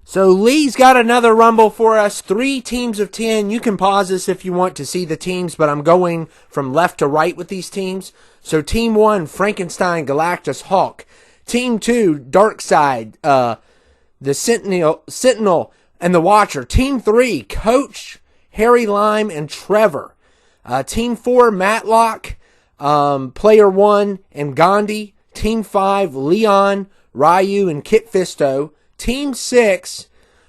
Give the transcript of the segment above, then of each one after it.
So Lee's got another Rumble for us. 3 teams of 10. You can pause this if you want to see the teams, but I'm going from left to right with these teams. So Team 1, Frankenstein, Galactus, Hulk. Team 2, Darkseid, the Sentinel, and the Watcher. Team 3, Coach, Harry Lime, and Trevor. Team 4, Matlock, Player 1, and Gandhi. Team 5, Leon, Ryu, and Kit Fisto. Team 6,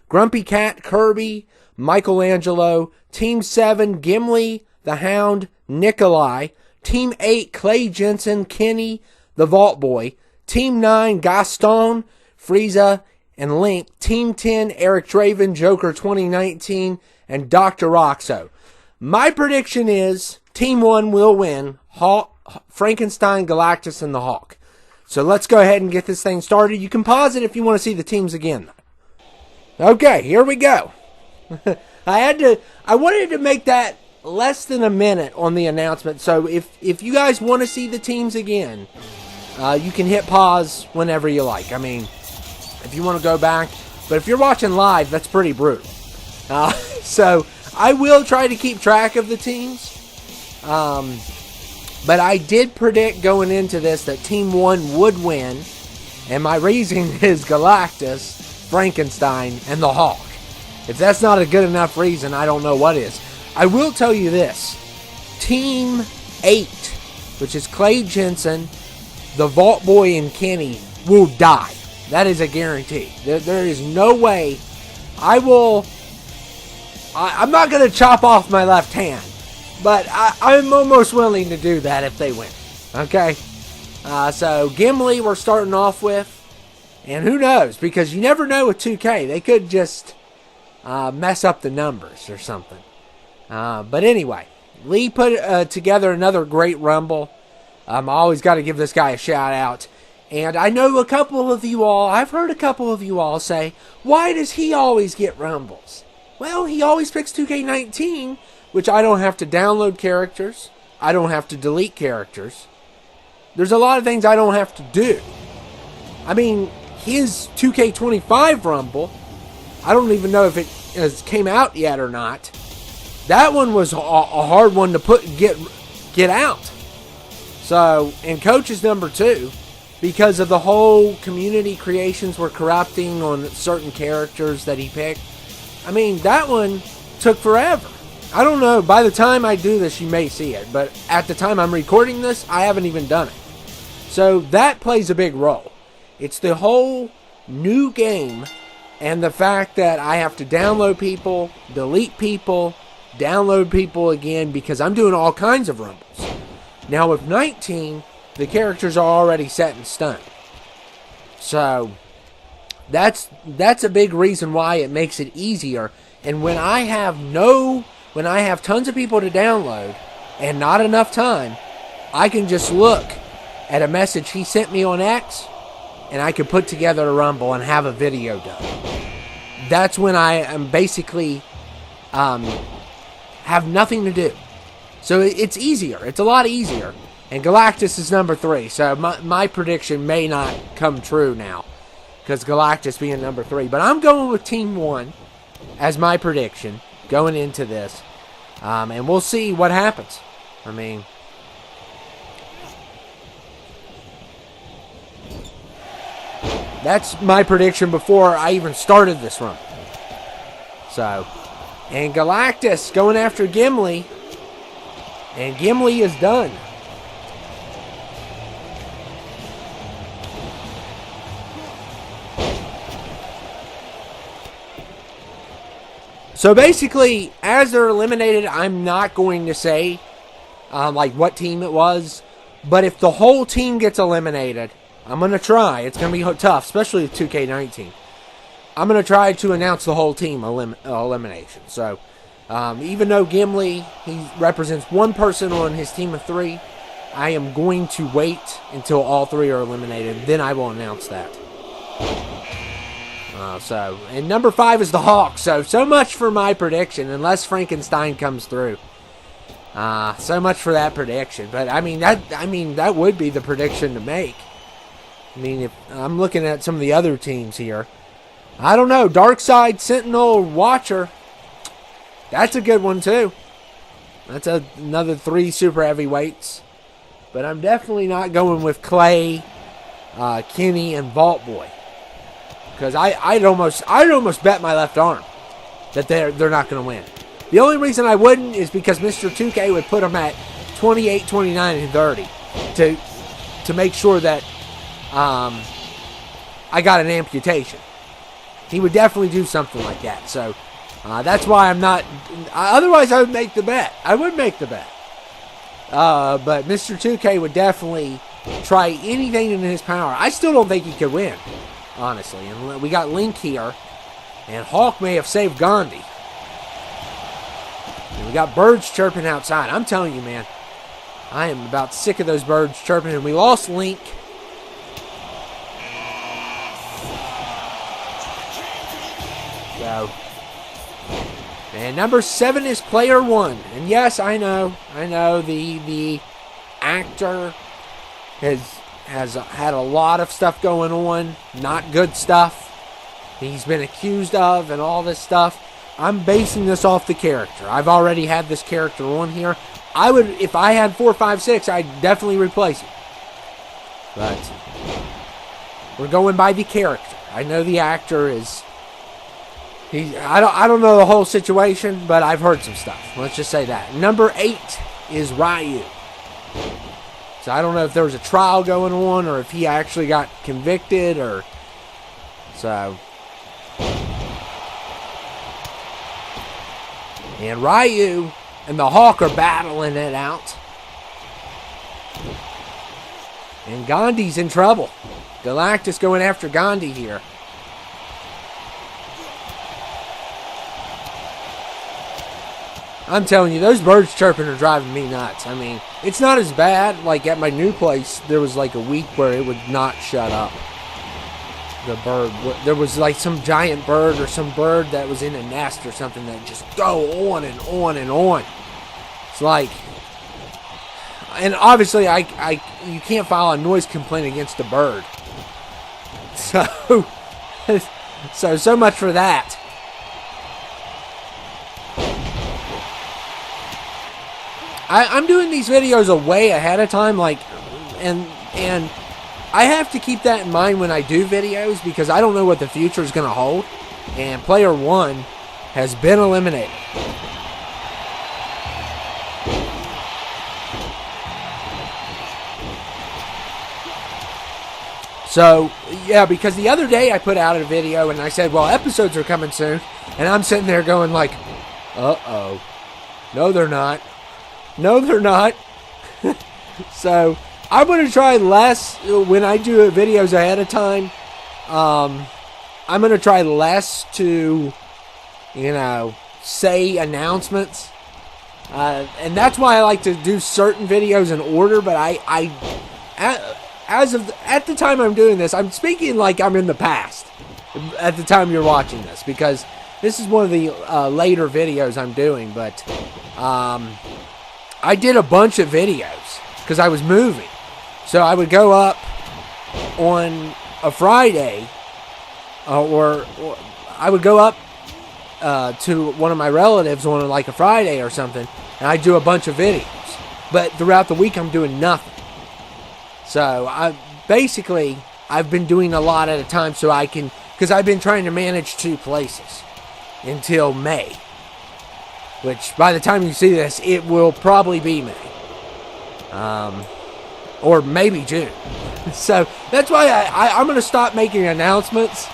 Grumpy Cat, Kirby, Michelangelo. Team 7, Gimli, the Hound, Nikolai. Team 8, Clay Jensen, Kenny, the Vault Boy. Team 9, Gaston, Frieza, and Link. Team 10, Eric Draven, Joker 2019, and Dr. Roxo. My prediction is Team 1 will win. Frankenstein, Galactus, and the Hulk. So let's go ahead and get this thing started. You can pause it if you want to see the teams again. Okay, here we go. I wanted to make that less than a minute on the announcement. So if you guys want to see the teams again, you can hit pause whenever you like. I mean, if you want to go back. But if you're watching live, that's pretty brutal. So I will try to keep track of the teams. But I did predict going into this that Team 1 would win. And my reason is Galactus, Frankenstein, and the Hulk. If that's not a good enough reason, I don't know what is. I will tell you this. Team 8, which is Clay Jensen, the Vault Boy, and Kenny, will die. That is a guarantee. There is no way I'm not going to chop off my left hand. But I'm almost willing to do that if they win. Okay? So, Gimli we're starting off with. And who knows? Because you never know with 2K. They could just mess up the numbers or something. But anyway, Lee put together another great Rumble. I always got to give this guy a shout out. And I know I've heard a couple of you all say, why does he always get Rumbles? Well, he always picks 2K19, which I don't have to download characters. I don't have to delete characters. There's a lot of things I don't have to do. I mean, his 2K25 Rumble, I don't even know if it has came out yet or not. That one was a hard one to get out. So, and Coach is number 2 because of the whole community creations were corrupting on certain characters that he picked. I mean, that one took forever. I don't know, by the time I do this, you may see it, but at the time I'm recording this, I haven't even done it. So that plays a big role. It's the whole new game and the fact that I have to download people, delete people, download people again because I'm doing all kinds of Rumbles. Now with 19, the characters are already set in stone. So that's a big reason why it makes it easier. And when I have tons of people to download and not enough time, I can just look at a message he sent me on X and I can put together a Rumble and have a video done. That's when I am basically have nothing to do. So it's easier. It's a lot easier. And Galactus is number 3. So my prediction may not come true now because Galactus being number 3. But I'm going with Team 1 as my prediction going into this. And we'll see what happens. I mean, that's my prediction before I even started this run. So, and Galactus going after Gimli. And Gimli is done. So basically, as they're eliminated, I'm not going to say like what team it was. But if the whole team gets eliminated, I'm going to try. It's going to be tough, especially with 2K19. I'm going to try to announce the whole team elimination. So even though Gimli, he represents one person on his team of 3, I am going to wait until all 3 are eliminated. Then I will announce that. And number 5 is the Hawk. So much for my prediction, unless Frankenstein comes through. So much for that prediction. But I mean that would be the prediction to make. I mean, if I'm looking at some of the other teams here, I don't know. Dark Side Sentinel Watcher. That's a good one, too. That's another 3 super heavyweights. But I'm definitely not going with Clay, Kenny, and Vault Boy. Because I'd almost bet my left arm that they're not going to win. The only reason I wouldn't is because Mr. 2K would put them at 28, 29, and 30 to make sure that I got an amputation. He would definitely do something like that. So that's why I'm not. Otherwise, I would make the bet. I would make the bet. But Mr. 2K would definitely try anything in his power. I still don't think he could win, honestly. And we got Link here. And Hawk may have saved Gandhi. And we got birds chirping outside. I'm telling you, man. I am about sick of those birds chirping. And we lost Link. So. And number 7 is Player 1. And yes, I know the actor has had a lot of stuff going on, not good stuff. He's been accused of and all this stuff. I'm basing this off the character. I've already had this character on here. I would, if I had 4, 5, 6, I'd definitely replace him. But we're going by the character. I know the actor is. I don't know the whole situation, but I've heard some stuff. Let's just say that. Number 8 is Ryu. So I don't know if there was a trial going on or if he actually got convicted or so. And Ryu and the Hawk are battling it out. And Gandhi's in trouble. Galactus going after Gandhi here. I'm telling you, those birds chirping are driving me nuts. I mean, it's not as bad. Like at my new place, there was like a week where it would not shut up. The bird, there was like some giant bird or some bird that was in a nest or something that just go on and on and on. It's like, and obviously you can't file a noise complaint against a bird. So much for that. I'm doing these videos a way ahead of time, like, and I have to keep that in mind when I do videos because I don't know what the future is going to hold. And Player 1 has been eliminated. So, yeah, because the other day I put out a video and I said, well, episodes are coming soon. And I'm sitting there going like, uh-oh. No, they're not. No, they're not. So, I'm going to try less when I do videos ahead of time. I'm going to try less to, say announcements. And that's why I like to do certain videos in order. But at the time I'm doing this, I'm speaking like I'm in the past. At the time you're watching this. Because this is one of the later videos I'm doing. But I did a bunch of videos because I was moving. So I would go up on a Friday, or I would go up to one of my relatives on like a Friday or something, and I'd do a bunch of videos. But throughout the week, I'm doing nothing. So I've been doing a lot at a time so I can, because I've been trying to manage 2 places until May. Which, by the time you see this, it will probably be May. Or maybe June. So, that's why I'm going to stop making announcements.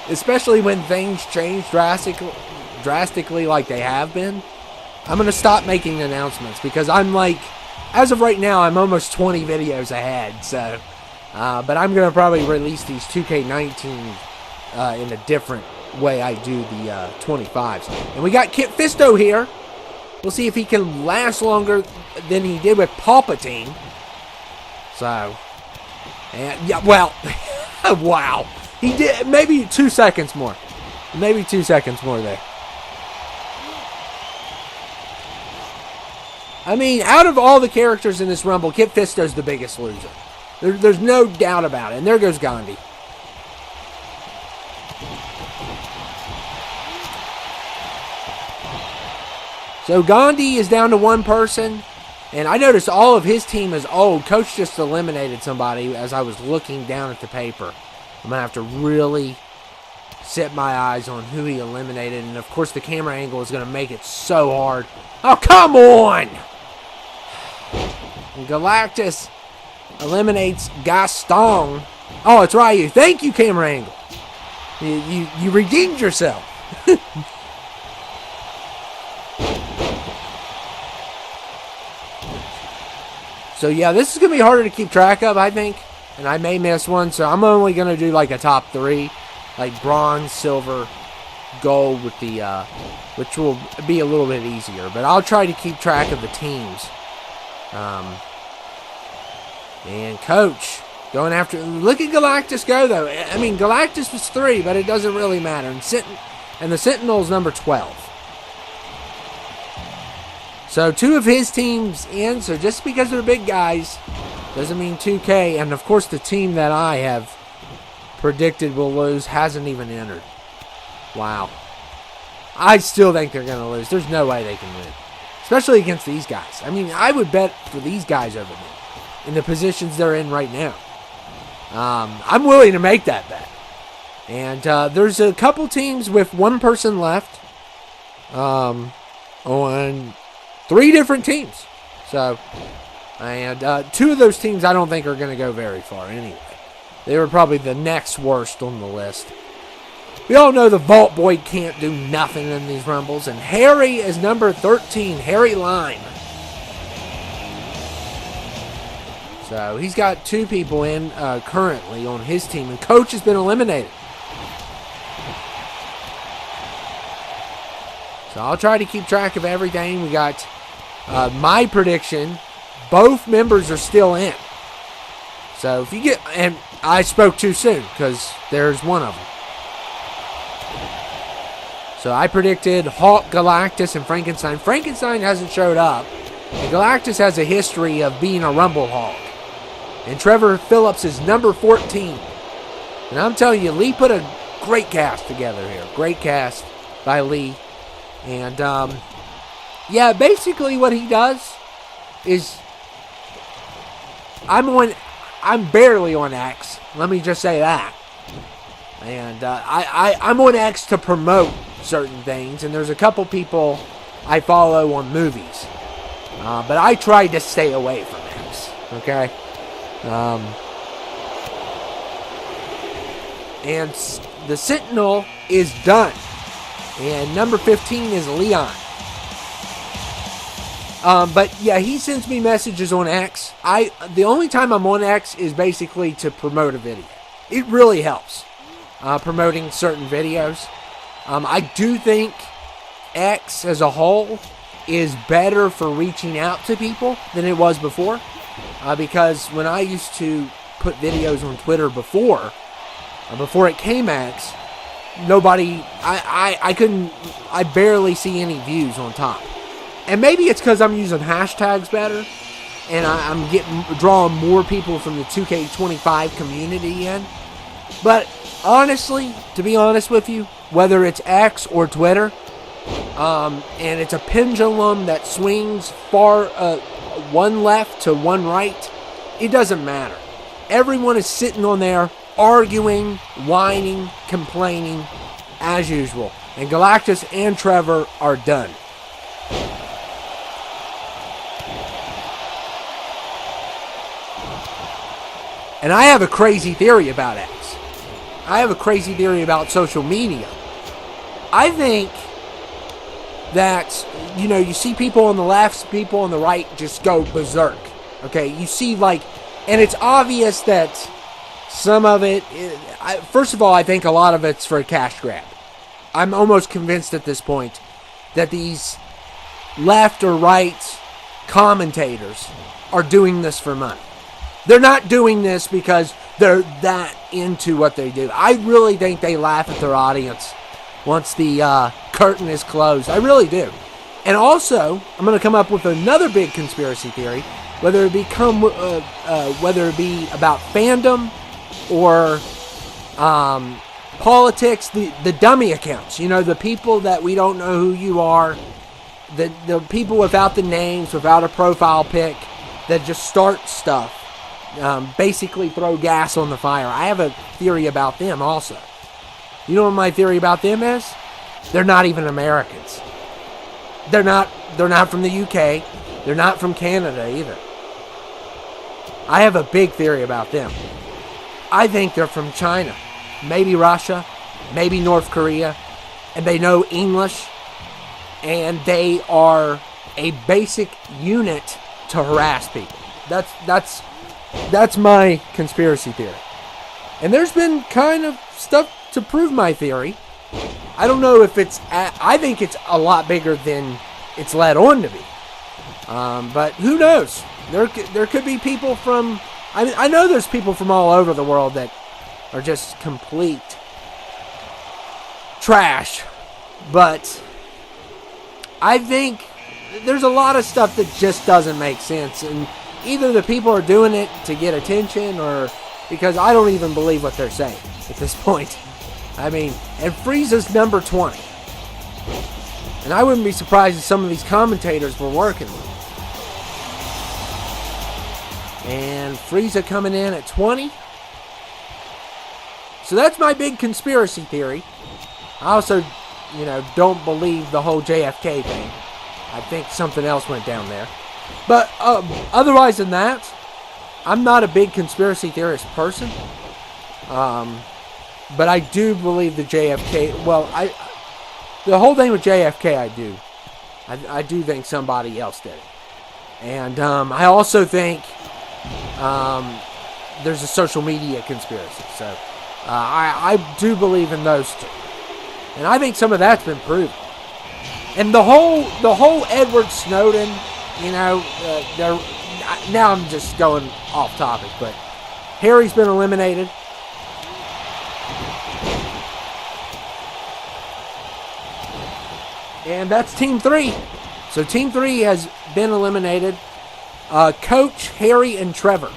Especially when things change drastically like they have been. I'm going to stop making announcements. Because I'm like, as of right now, I'm almost 20 videos ahead. So, but I'm going to probably release these 2K19 in a different way I do the 25s. And we got Kit Fisto here. We'll see if he can last longer than he did with Palpatine. So, and yeah, well, wow. He did maybe 2 seconds more. Maybe 2 seconds more there. I mean, out of all the characters in this Rumble, Kit Fisto's the biggest loser. There's no doubt about it. And there goes Gandhi. So Gandhi is down to one person. And I noticed all of his team is old. Coach just eliminated somebody as I was looking down at the paper. I'm going to have to really set my eyes on who he eliminated. And, of course, the camera angle is going to make it so hard. Oh, come on! And Galactus eliminates Gaston. Oh, it's Ryu. Thank you, camera angle. You redeemed yourself. So, yeah, this is going to be harder to keep track of, I think. And I may miss one. So, I'm only going to do, like, a top 3. Like, bronze, silver, gold with the, which will be a little bit easier. But I'll try to keep track of the teams. And Coach going after, look at Galactus go, though. I mean, Galactus was 3, but it doesn't really matter. And the Sentinel's number 12. So 2 of his teams in. So just because they're big guys doesn't mean 2K. And, of course, the team that I have predicted will lose hasn't even entered. Wow. I still think they're going to lose. There's no way they can win. Especially against these guys. I mean, I would bet for these guys over them in the positions they're in right now. I'm willing to make that bet. And there's a couple teams with one person left on 3 different teams. So, and 2 of those teams I don't think are going to go very far anyway. They were probably the next worst on the list. We all know the Vault Boy can't do nothing in these Rumbles. And Harry is number 13, Harry Lime. So he's got 2 people in currently on his team. And Coach has been eliminated. So I'll try to keep track of everything. We got my prediction. Both members are still in. So if you get, and I spoke too soon because there's one of them. So I predicted Hulk, Galactus, and Frankenstein. Frankenstein hasn't showed up. And Galactus has a history of being a Rumble Hulk. And Trevor Phillips is number 14. And I'm telling you, Lee put a great cast together here. Great cast by Lee. And, yeah, basically what he does is I'm barely on X. Let me just say that. And I'm on X to promote certain things. And there's a couple people I follow on movies. But I tried to stay away from X. Okay? And the Sentinel is done. And number 15 is Leon. But yeah, he sends me messages on X. The only time I'm on X is basically to promote a video. It really helps promoting certain videos. I do think X as a whole is better for reaching out to people than it was before. Because when I used to put videos on Twitter before it came X, I barely see any views on top. And maybe it's because I'm using hashtags better, and I'm drawing more people from the 2K25 community in. But honestly, to be honest with you, whether it's X or Twitter, and it's a pendulum that swings far one left to one right, it doesn't matter. Everyone is sitting on there arguing, whining, complaining, as usual. And Galactus and Trevor are done. And I have a crazy theory about X. I have a crazy theory about social media. I think that, you see people on the left, people on the right just go berserk. Okay, you see and it's obvious that some of it, first of all, I think a lot of it's for a cash grab. I'm almost convinced at this point that these left or right commentators are doing this for money. They're not doing this because they're that into what they do. I really think they laugh at their audience once the curtain is closed. I really do. And also, I'm going to come up with another big conspiracy theory, whether it be about fandom or politics, the dummy accounts. The people that we don't know who you are, the people without the names, without a profile pic, that just start stuff, basically throw gas on the fire. I have a theory about them also. You know what my theory about them is? They're not even Americans. They're not from the UK. They're not from Canada either. I have a big theory about them. I think they're from China, maybe Russia, maybe North Korea, and they know English, and they are a basic unit to harass people. That's my conspiracy theory. And there's been kind of stuff to prove my theory. I don't know if I think it's a lot bigger than it's led on to be. But who knows? There could be people from... I know there's people from all over the world that are just complete trash. But I think there's a lot of stuff that just doesn't make sense. And either the people are doing it to get attention, or because I don't even believe what they're saying at this point. I mean, and Frieza's number 20. And I wouldn't be surprised if some of these commentators were working with him. And Frieza coming in at 20. So that's my big conspiracy theory. I also, don't believe the whole JFK thing. I think something else went down there. But otherwise than that, I'm not a big conspiracy theorist person. But I do believe the JFK... Well, the whole thing with JFK, I do. I do think somebody else did it. And I also think there's a social media conspiracy. So I do believe in those two. And I think some of that's been proven. And the whole Edward Snowden, now I'm just going off topic, but Harry's been eliminated. And that's Team 3. So Team 3 has been eliminated. Coach, Harry, and Trevor.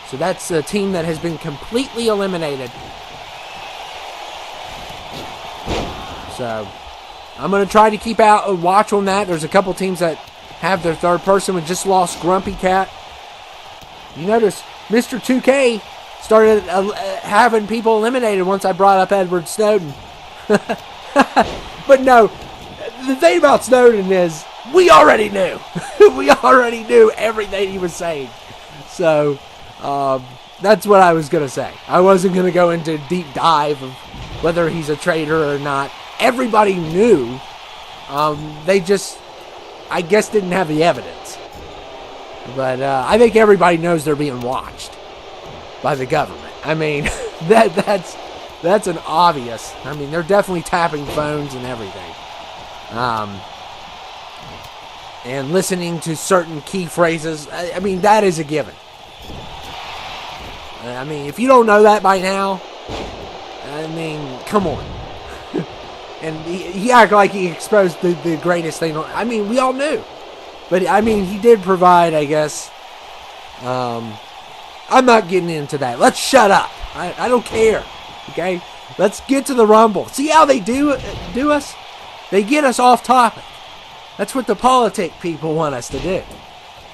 So that's a team that has been completely eliminated. So I'm going to try to keep a watch on that. There's a couple teams that have their third person. We just lost Grumpy Cat. You notice Mr. 2K started having people eliminated once I brought up Edward Snowden. But no, the thing about Snowden is we already knew. We already knew everything he was saying. So that's what I was going to say. I wasn't going to go into a deep dive of whether he's a traitor or not. Everybody knew. They just, I guess, didn't have the evidence. But I think everybody knows they're being watched by the government. I mean, that's an obvious. I mean, they're definitely tapping phones and everything. And listening to certain key phrases. I mean, that is a given. I mean, if you don't know that by now, I mean, come on. And he acted like he exposed the greatest thing. I mean, we all knew. But, I mean, he did provide, I guess. I'm not getting into that. Let's shut up. I don't care. Okay? Let's get to the Rumble. See how they do us? They get us off topic. That's what the politic people want us to do.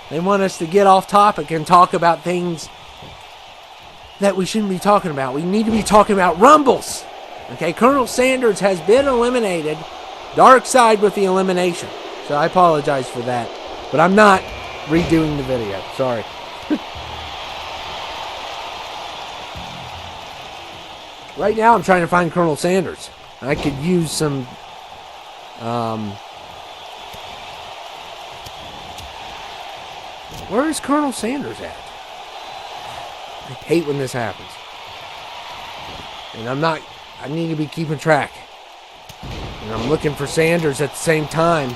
They want us to get off topic and talk about things that we shouldn't be talking about. We need to be talking about Rumbles. Okay, Colonel Sanders has been eliminated. Dark side with the elimination. So I apologize for that. But I'm not redoing the video. Sorry. Right now I'm trying to find Colonel Sanders. I could use some... where is Colonel Sanders at? I hate when this happens. And I need to be keeping track. And I'm looking for Sanders at the same time.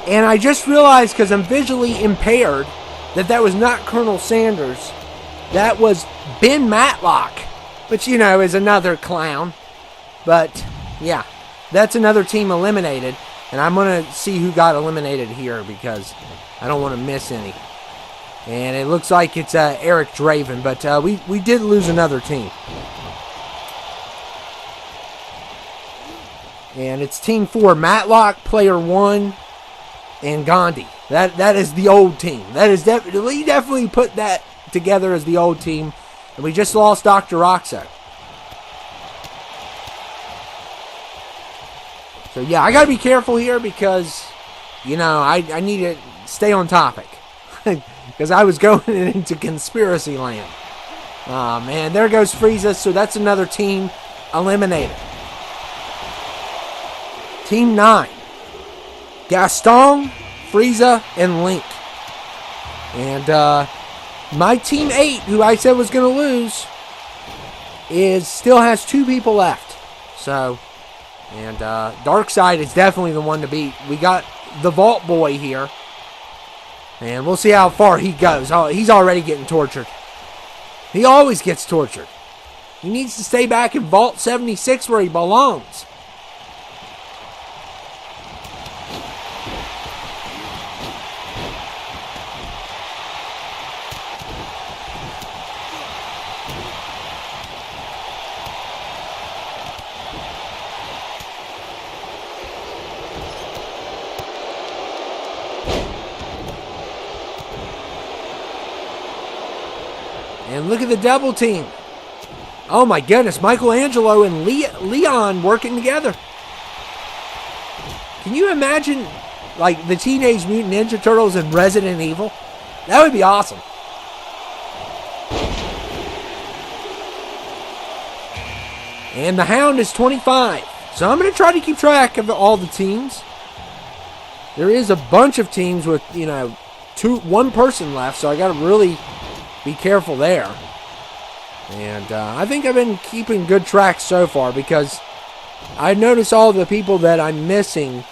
And I just realized, because I'm visually impaired, that was not Colonel Sanders. That was Ben Matlock. Which, is another clown. But, yeah. That's another team eliminated. And I'm going to see who got eliminated here, because I don't want to miss any. And it looks like it's Eric Draven, but we did lose another team. And it's Team 4, Matlock, Player 1, and Gandhi. That is the old team. That is definitely put that together as the old team. And we just lost Dr. Roxo. So yeah, I gotta be careful here because, I need to stay on topic. Because I was going into conspiracy land. Oh man, there goes Frieza. So that's another team eliminated. Team 9. Gaston, Frieza, and Link. And my Team 8, who I said was going to lose, still has 2 people left. So, and Darkseid is definitely the one to beat. We got the Vault Boy here. And we'll see how far he goes. Oh, he's already getting tortured. He always gets tortured. He needs to stay back in Vault 76 where he belongs. And look at the double team. Oh my goodness, Michelangelo and Leon working together. Can you imagine, like, the Teenage Mutant Ninja Turtles and Resident Evil? That would be awesome. And the Hound is 25. So I'm going to try to keep track of all the teams. There is a bunch of teams with, one person left, so I got to really be careful there. And I think I've been keeping good track so far because I noticed all the people that I'm missing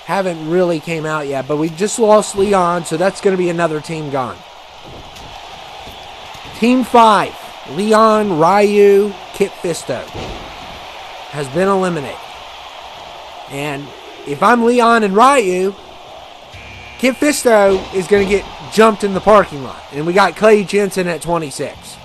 haven't really came out yet. But we just lost Leon, so that's going to be another team gone. Team 5, Leon, Ryu, Kit Fisto has been eliminated. And if I'm Leon and Ryu, Kit Fisto is going to get jumped in the parking lot. And we got Clay Jensen at 26.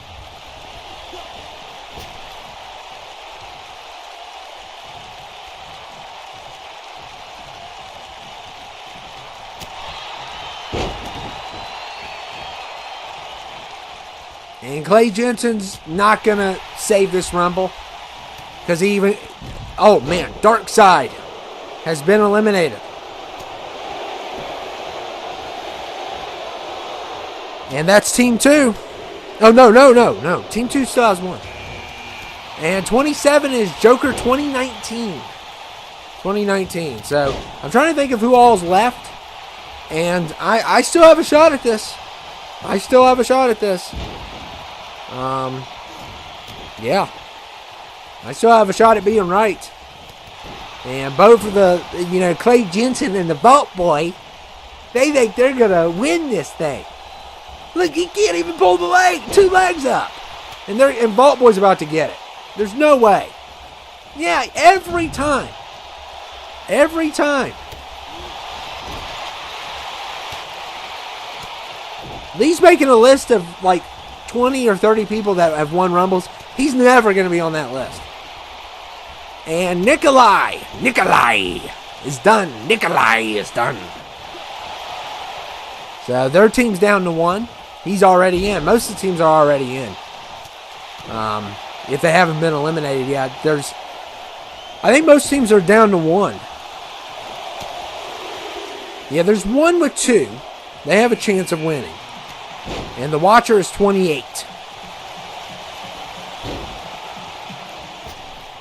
And Clay Jensen's not going to save this Rumble. Because he even... Oh, man. Darkseid has been eliminated. And that's Team 2. Oh, no. Team 2 still has 1. And 27 is Joker 2019. 2019. So, I'm trying to think of who all's left. And I still have a shot at this. Yeah. I still have a shot at being right. And both of the, Clay Jensen and the Vault Boy, they think they're going to win this thing. Look, he can't even pull the 2 legs up. And Vault Boy's about to get it. There's no way. Yeah, every time. Lee's making a list of like 20 or 30 people that have won Rumbles. He's never going to be on that list. And Nikolai is done. So their team's down to 1. He's already in. Most of the teams are already in. If they haven't been eliminated yet, I think most teams are down to 1. Yeah, there's 1 with 2. They have a chance of winning. And the Watcher is 28.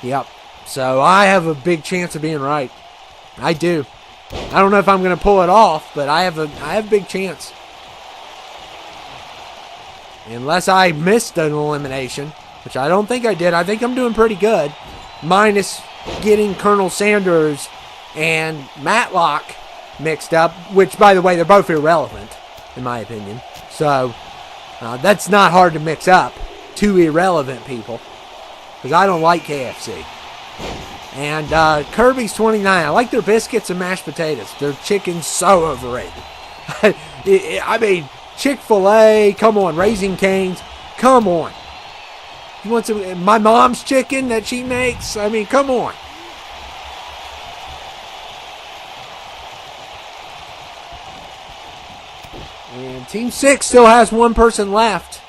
Yep. So I have a big chance of being right. I do. I don't know if I'm going to pull it off, but I have a big chance. Unless I missed an elimination, which I don't think I did. I think I'm doing pretty good. Minus getting Colonel Sanders and Matlock mixed up, which, by the way, they're both irrelevant, in my opinion. So, that's not hard to mix up. 2 irrelevant people. Because I don't like KFC. And Kirby's 29. I like their biscuits and mashed potatoes. Their chicken's so overrated. I mean, Chick-fil-A. Come on. Raising Cane's. Come on. You want some? My mom's chicken that she makes? I mean, come on. And Team 6 still has one person left.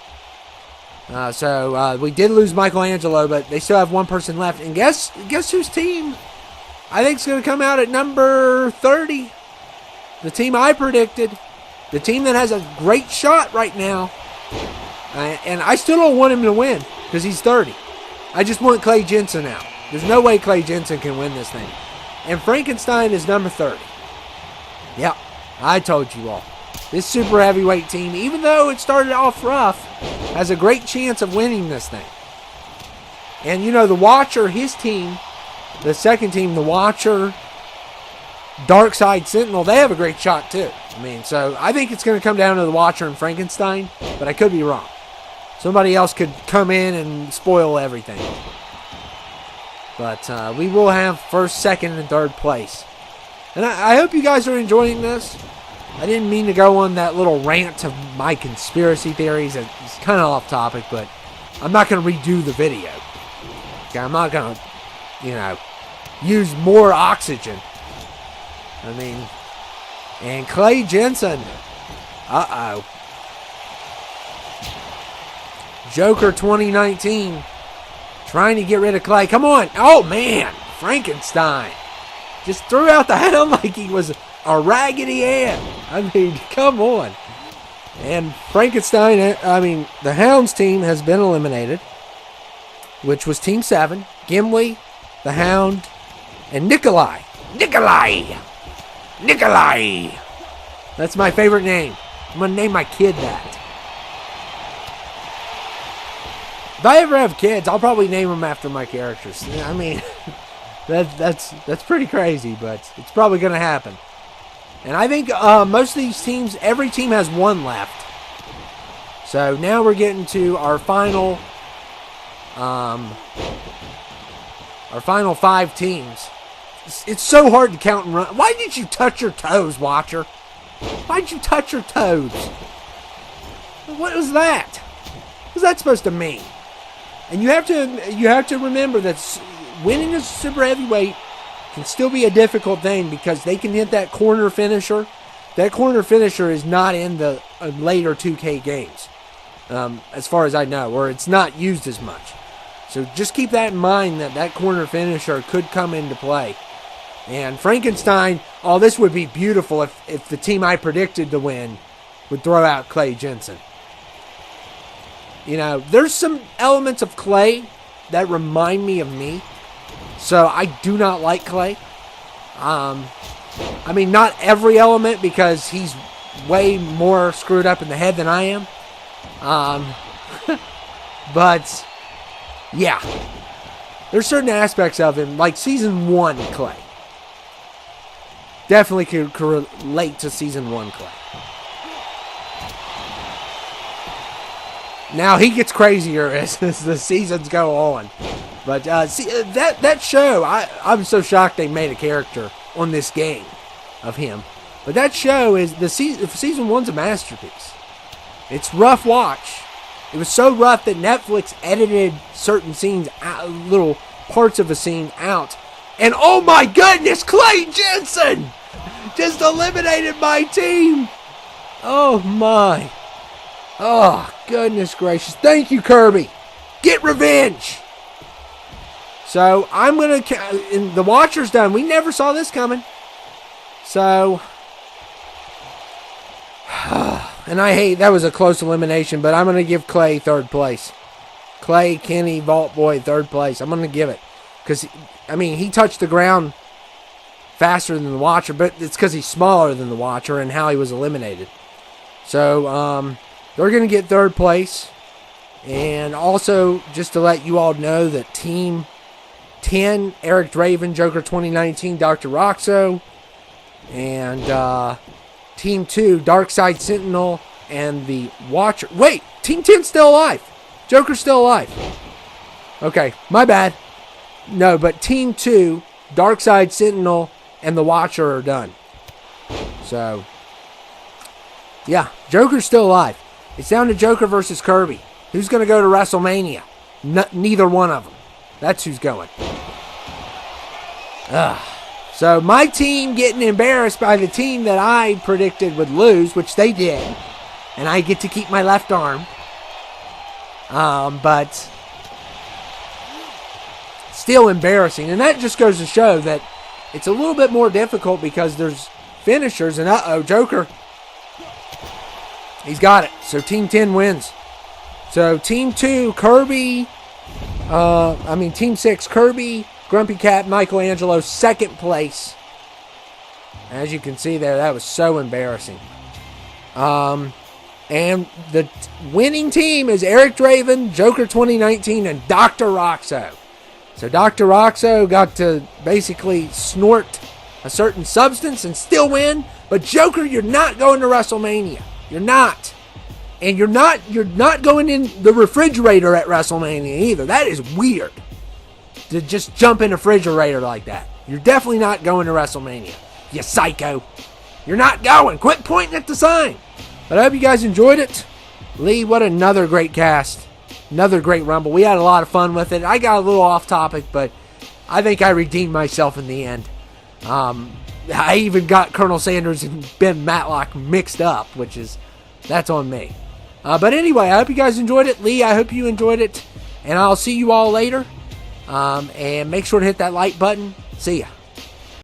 So we did lose Michelangelo, but they still have one person left. And guess whose team I think is going to come out at number 30? The team I predicted. The team that has a great shot right now. And I still don't want him to win because he's 30. I just want Clay Jensen out. There's no way Clay Jensen can win this thing. And Frankenstein is number 30. Yep, I told you all. This super heavyweight team, even though it started off rough, has a great chance of winning this thing. And you know, the Watcher, his team, the second team, the Watcher, Dark Side Sentinel, they have a great shot too. I mean, so I think it's going to come down to the Watcher and Frankenstein, but I could be wrong. Somebody else could come in and spoil everything. But we will have first, second, and third place. And I hope you guys are enjoying this. I didn't mean to go on that little rant of my conspiracy theories. It's kind of off topic, but I'm not going to redo the video. Okay, I'm not going to, use more oxygen. I mean, and Clay Jensen. Uh-oh. Joker 2019. Trying to get rid of Clay. Come on. Oh, man. Frankenstein. Just threw out the hound like he was a Raggedy Ann. I mean, come on. And Frankenstein, the Hounds team has been eliminated, which was Team 7. Gimli, the Hound, and Nikolai. Nikolai! That's my favorite name. I'm going to name my kid that. If I ever have kids, I'll probably name them after my characters. I mean, that's pretty crazy, but it's probably going to happen. And I think most of these teams, every team has one left. So now we're getting to our final 5 teams. It's so hard to count and run. Why did you touch your toes, Watcher? Why did you touch your toes? What was that? What was that supposed to mean? And you have to remember that winning as a super heavyweight can still be a difficult thing because they can hit that corner finisher. That corner finisher is not in the later 2K games, as far as I know, or it's not used as much. So just keep that in mind that corner finisher could come into play. And Frankenstein, this would be beautiful if the team I predicted to win would throw out Clay Jensen. There's some elements of Clay that remind me of me. So I do not like Clay. Not every element because he's way more screwed up in the head than I am. But, yeah. There's certain aspects of him, like Season 1 Clay. Definitely could relate to Season 1 Clay. Now he gets crazier as the seasons go on. But that show, I'm so shocked they made a character on this game of him. But that show is season 1's a masterpiece. It's rough watch. It was so rough that Netflix edited certain scenes out, little parts of a scene out. And oh my goodness, Clay Jensen just eliminated my team. Oh my. Oh, goodness gracious. Thank you, Kirby. Get revenge. So, I'm going to... The Watcher's done. We never saw this coming. So... And I hate... That was a close elimination, but I'm going to give Clay third place. Clay, Kenny, Vault Boy, third place. I'm going to give it. Because, he touched the ground faster than the Watcher, but it's because he's smaller than the Watcher and how he was eliminated. So, they're going to get third place. And also, just to let you all know that Team 10, Eric Draven, Joker 2019, Dr. Roxo. And Team 2, Dark Side Sentinel, and the Watcher. Wait, Team 10's still alive. Joker's still alive. Okay, my bad. No, but Team 2, Dark Side Sentinel, and the Watcher are done. So... Yeah, Joker's still alive. It's down to Joker versus Kirby. Who's going to go to WrestleMania? Neither one of them. That's who's going. So my team getting embarrassed by the team that I predicted would lose, which they did. And I get to keep my left arm. But still embarrassing. And that just goes to show that it's a little bit more difficult because there's finishers. And Joker. He's got it. So Team 10 wins. So Team 2, Kirby. Team 6, Kirby, Grumpy Cat, Michelangelo, second place. As you can see there, that was so embarrassing. And the winning team is Eric Draven, Joker 2019, and Dr. Roxo. So Dr. Roxo got to basically snort a certain substance and still win. But Joker, you're not going to WrestleMania. You're not. And you're not going in the refrigerator at WrestleMania either. That is weird. To just jump in a refrigerator like that. You're definitely not going to WrestleMania. You psycho. You're not going. Quit pointing at the sign. But I hope you guys enjoyed it. Lee, what another great cast. Another great Rumble. We had a lot of fun with it. I got a little off topic, but I think I redeemed myself in the end. I even got Colonel Sanders and Ben Matlock mixed up, that's on me. But anyway, I hope you guys enjoyed it. Lee, I hope you enjoyed it. And I'll see you all later. And make sure to hit that like button. See ya.